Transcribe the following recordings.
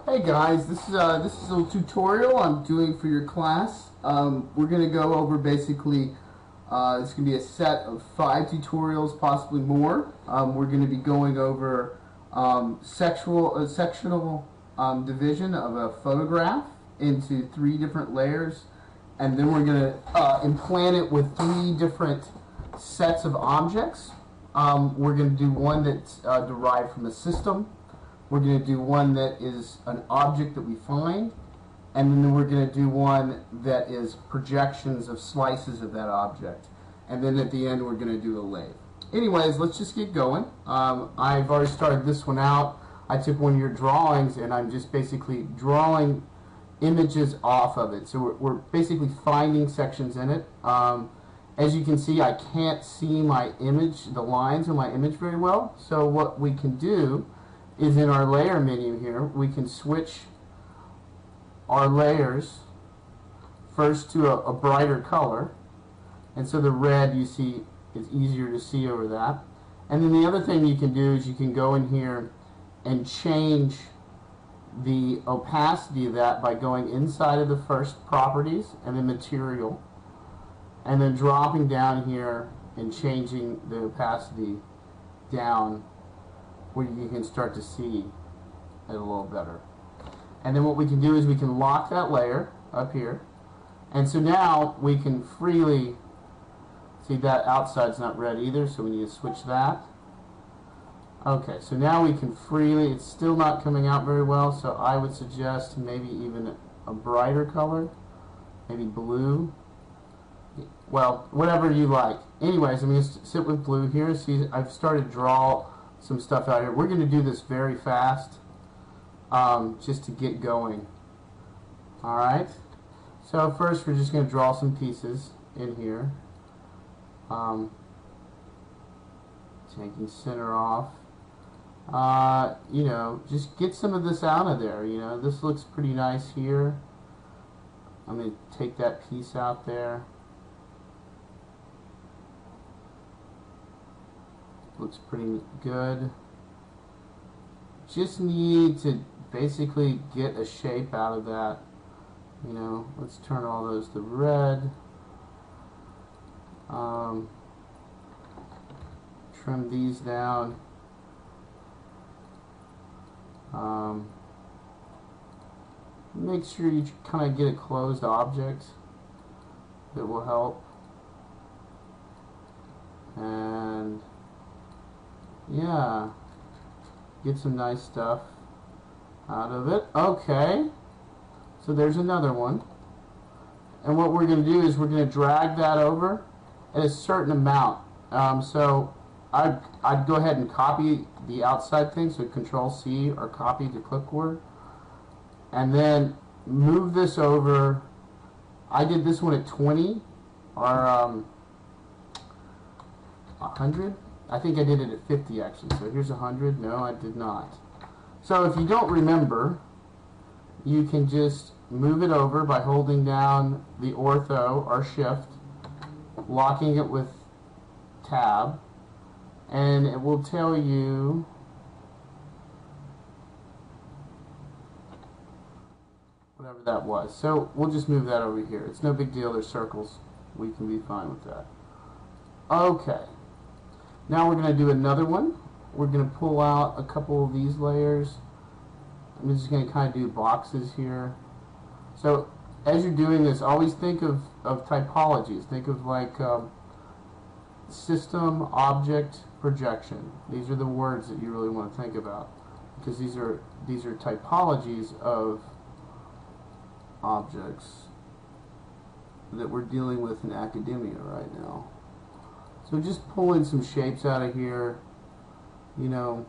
Hey guys, this is a little tutorial I'm doing for your class. We're going to go over basically, it's going to be a set of 5 tutorials, possibly more. We're going to be going over sectional division of a photograph into 3 different layers, and then we're going to implant it with 3 different sets of objects. We're going to do one that's derived from a system. We're going to do one that is an object that we find, and then we're going to do one that is projections of slices of that object, and then at the end we're going to do a lathe. Anyways, let's just get going. I've already started this one out. I took one of your drawings and I'm just basically drawing images off of it. So we're basically finding sections in it. As you can see, I can't see my image, the lines on my image very well, so what we can do is in our layer menu here, we can switch our layers first to a brighter color, and so the red you see is easier to see over that. And then the other thing you can do is you can go in here and change the opacity of that by going inside of the first properties and then material, and then dropping down here and changing the opacity down where you can start to see it a little better. And then what we can do is we can lock that layer up here, and so now we can freely see that outside's not red either, so we need to switch that. Okay, so now we can freely, it's still not coming out very well, so I would suggest maybe even a brighter color, maybe blue. Well, whatever you like. Anyways, I'm going to sit with blue here. See, I've started to draw some stuff out here. We're going to do this very fast, just to get going. Alright, so first we're just going to draw some pieces in here, taking center off. You know, just get some of this out of there. You know, this looks pretty nice here. I'm going to take that piece out there. Looks pretty good. Just need to basically get a shape out of that. You know, let's turn all those to red. Trim these down. Make sure you kind of get a closed object. That will help. And yeah, get some nice stuff out of it. Okay, so there's another one, and what we're going to do is we're going to drag that over at a certain amount. So I'd go ahead and copy the outside thing, so Control C or copy to clipboard, and then move this over. I did this one at 20 or 100. I think I did it at 50 actually, so here's 100. No, I did not. So if you don't remember, you can just move it over by holding down the ortho or shift, locking it with tab, and it will tell you whatever that was. So we'll just move that over here. It's no big deal, there's circles. We can be fine with that. Okay. Now we're going to do another one. We're going to pull out a couple of these layers. I'm just going to kind of do boxes here. So as you're doing this, always think of typologies. Think of like system, object, projection. These are the words that you really want to think about, because these are typologies of objects that we're dealing with in academia right now. So just pulling some shapes out of here, you know,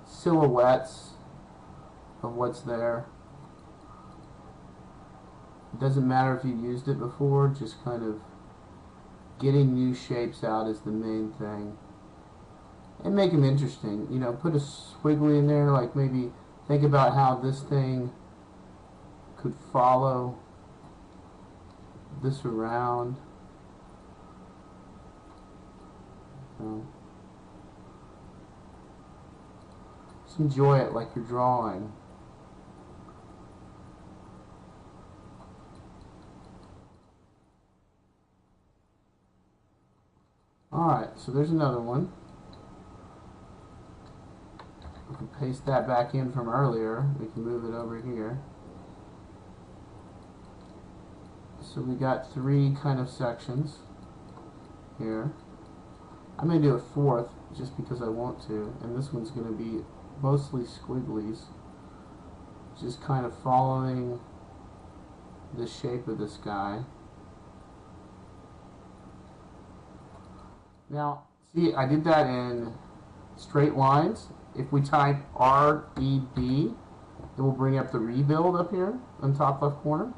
silhouettes of what's there. It doesn't matter if you've used it before, just kind of getting new shapes out is the main thing. And make them interesting, you know, put a squiggly in there, like maybe think about how this thing could follow this around. Just enjoy it like you're drawing. Alright, so there's another one. We can paste that back in from earlier. We can move it over here. So we got 3 kind of sections here. I'm going to do a 4th just because I want to, and this one's going to be mostly squigglies, just kind of following the shape of this guy. Now, see, I did that in straight lines. If we type REB, it will bring up the rebuild up here on top left corner.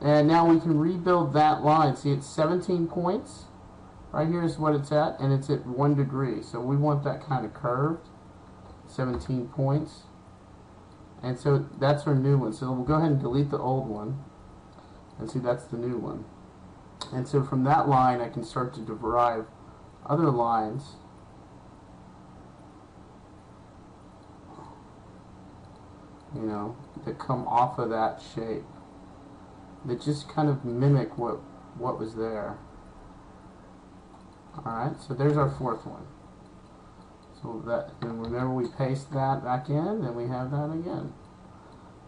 And now we can rebuild that line. See, it's 17 points. Right here is what it's at, and it's at 1 degree. So we want that kind of curved, 17 points. And so that's our new one. So we'll go ahead and delete the old one. And see, that's the new one. And so from that line, I can start to derive other lines. You know, that come off of that shape. That just kind of mimic what was there. Alright, so there's our 4th one. So that, and remember we paste that back in, and we have that again.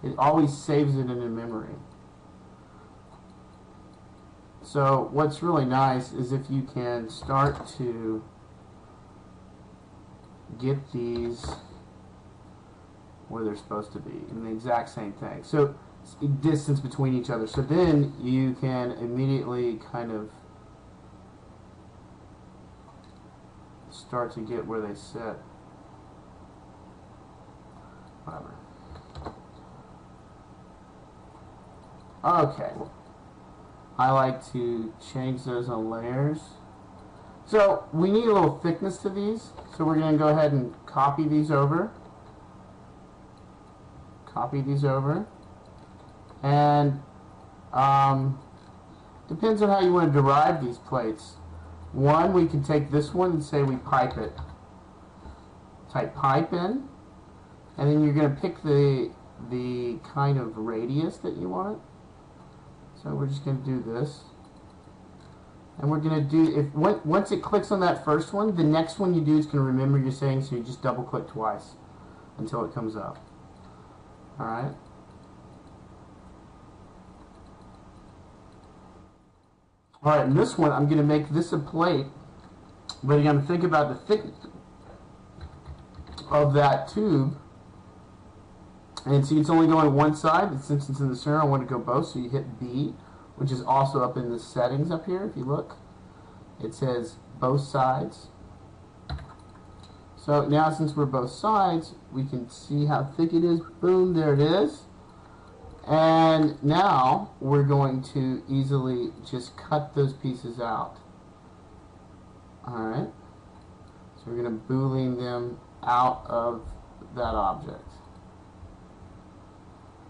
It always saves it in memory. So what's really nice is if you can start to get these where they're supposed to be in the exact same thing. So distance between each other. So then you can immediately kind of start to get where they sit. Whatever. Okay. I like to change those on layers. So we need a little thickness to these. So we're going to go ahead and copy these over. Copy these over. And depends on how you want to derive these plates. One, we can take this one and say we pipe it. Type pipe in, and then you're going to pick the kind of radius that you want. So we're just going to do this, and we're going to do, once it clicks on that first one, the next one you do is going to remember your saying, so you just double click twice until it comes up. All right. Alright, in this one, I'm going to make this a plate, but you're going to think about the thickness of that tube. And see, it's only going one side, and since it's in the center, I want to go both, so you hit B, which is also up in the settings up here, if you look. It says both sides. So now, since we're both sides, we can see how thick it is. Boom, there it is. And now we're going to easily just cut those pieces out. Alright. So we're going to boolean them out of that object.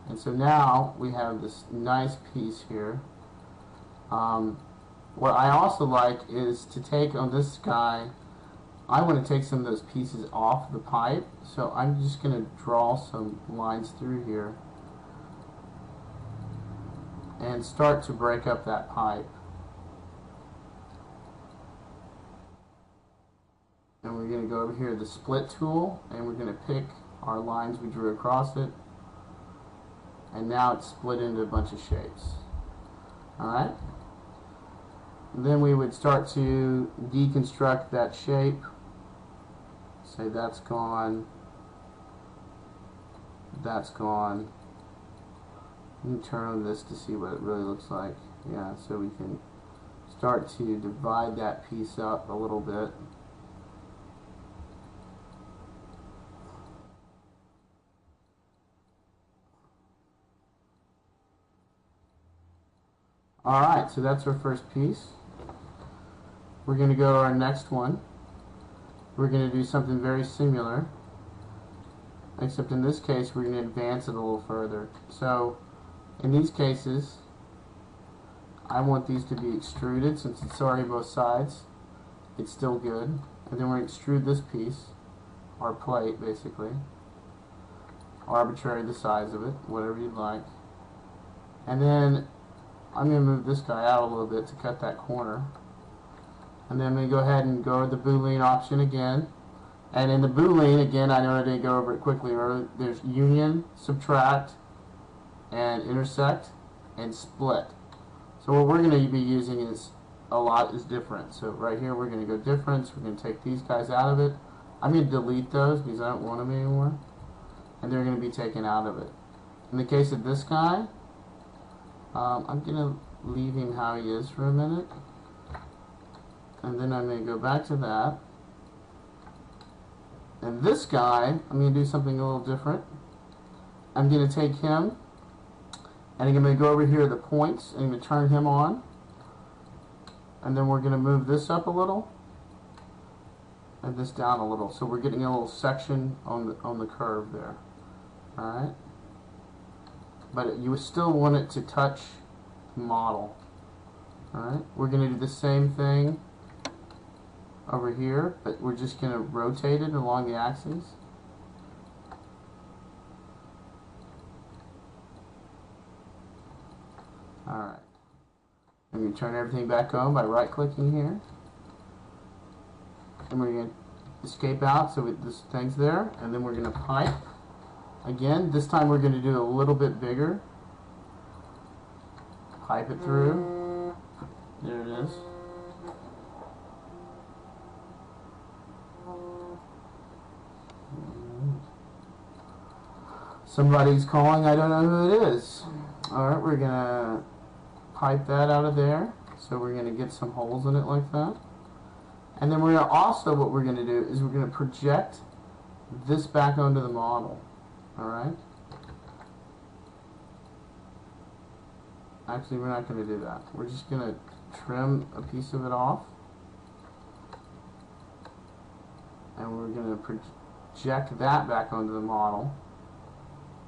And so now we have this nice piece here. What I also like is to take on this guy, I want to take some of those pieces off the pipe. So I'm just going to draw some lines through here and start to break up that pipe. And we're going to go over here to the split tool, and we're going to pick our lines we drew across it, and now it's split into a bunch of shapes. Alright? Then we would start to deconstruct that shape. Say that's gone, that's gone. Let me turn on this to see what it really looks like. Yeah, so we can start to divide that piece up a little bit. Alright, so that's our first piece. We're going to go to our next one. We're going to do something very similar, except in this case we're going to advance it a little further. So in these cases, I want these to be extruded. Since it's already both sides, it's still good. And then we're going to extrude this piece, our plate basically, arbitrary the size of it, whatever you'd like. And then I'm going to move this guy out a little bit to cut that corner. And then I'm going to go ahead and go to the Boolean option again. And in the Boolean, again, I know I didn't go over it quickly earlier, there's union, subtract, and intersect, and split. So what we're going to be using is a lot is different. So right here we're going to go difference. We're going to take these guys out of it. I'm going to delete those because I don't want them anymore. And they're going to be taken out of it. In the case of this guy, I'm going to leave him how he is for a minute. And then I'm going to go back to that. And this guy, I'm going to do something a little different. I'm going to take him, and I'm going to go over here to the points, and I'm going to turn him on. And then we're going to move this up a little, and this down a little. So we're getting a little section on the curve there. Alright? But you still want it to touch the model. Alright? We're going to do the same thing over here, but we're just going to rotate it along the axis. Alright. I'm going to turn everything back on by right clicking here. And we're going to escape out so this thing's there, and then we're going to pipe. Again, this time we're going to do it a little bit bigger. Pipe it through. There it is. Somebody's calling, I don't know who it is. Alright, we're going to pipe that out of there. So we're going to get some holes in it like that. And then we're going to also, what we're going to do is we're going to project this back onto the model. Alright? Actually, we're not going to do that. We're just going to trim a piece of it off. And we're going to project that back onto the model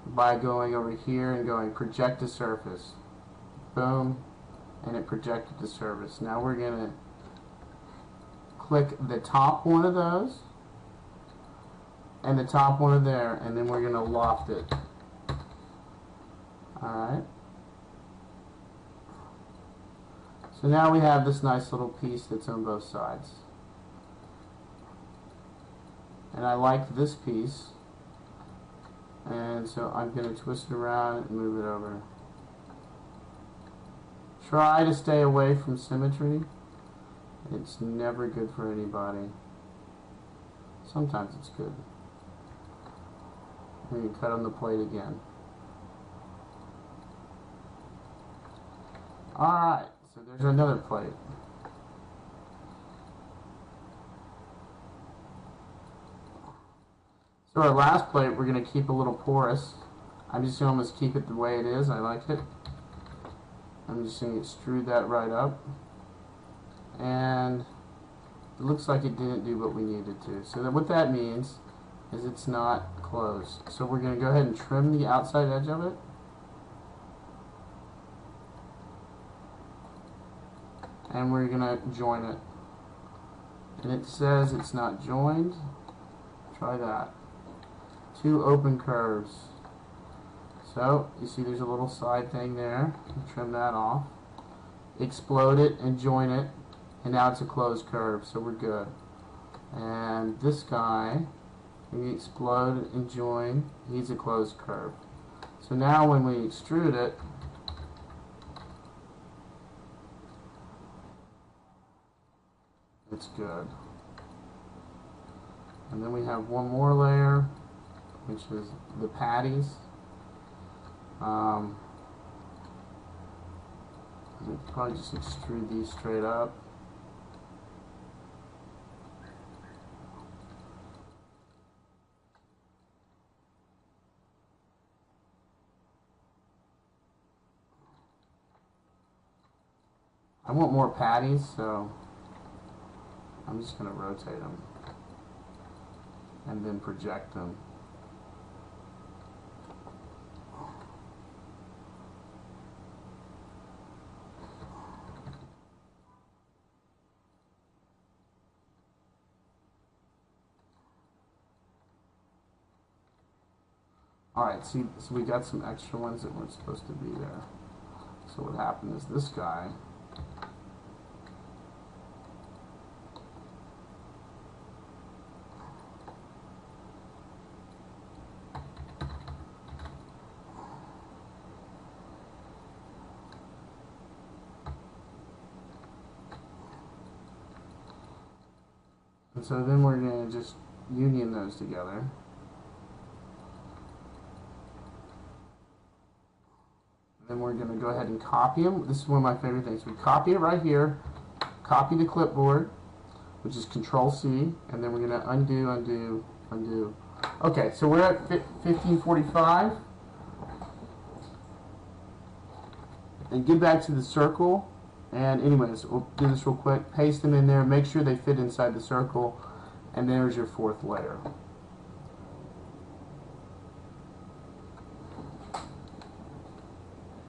by going over here and going project to surface. Boom. And it projected to surface. Now we're going to click the top one of those and the top one of there, and then we're going to loft it. Alright. So now we have this nice little piece that's on both sides. And I like this piece. And so I'm going to twist it around and move it over. Try to stay away from symmetry. It's never good for anybody. Sometimes it's good. We can cut on the plate again. Alright, so there's another plate. So our last plate, we're going to keep a little porous. I'm just going to almost keep it the way it is. I like it. I'm just going to extrude that right up. And it looks like it didn't do what we needed to. So what that means is it's not closed. So we're going to go ahead and trim the outside edge of it. And we're going to join it. And it says it's not joined. Try that. Two open curves. So you see there's a little side thing there. Trim that off. Explode it and join it. And now it's a closed curve, so we're good. And this guy, we explode and join, he's a closed curve. So now when we extrude it, it's good. And then we have one more layer, which is the patties. I'll probably just extrude these straight up. I want more patties, so I'm just going to rotate them and then project them. Alright, see, so we got some extra ones that weren't supposed to be there. So what happened is this guy And so then we're going to just union those together. And then we're going to go ahead and copy them. This is one of my favorite things. We copy it right here, copy the clipboard, which is Control-C, and then we're going to undo, undo, undo. Okay, so we're at 1545. And get back to the circle. And anyways, we'll do this real quick. Paste them in there. Make sure they fit inside the circle. And there's your fourth layer.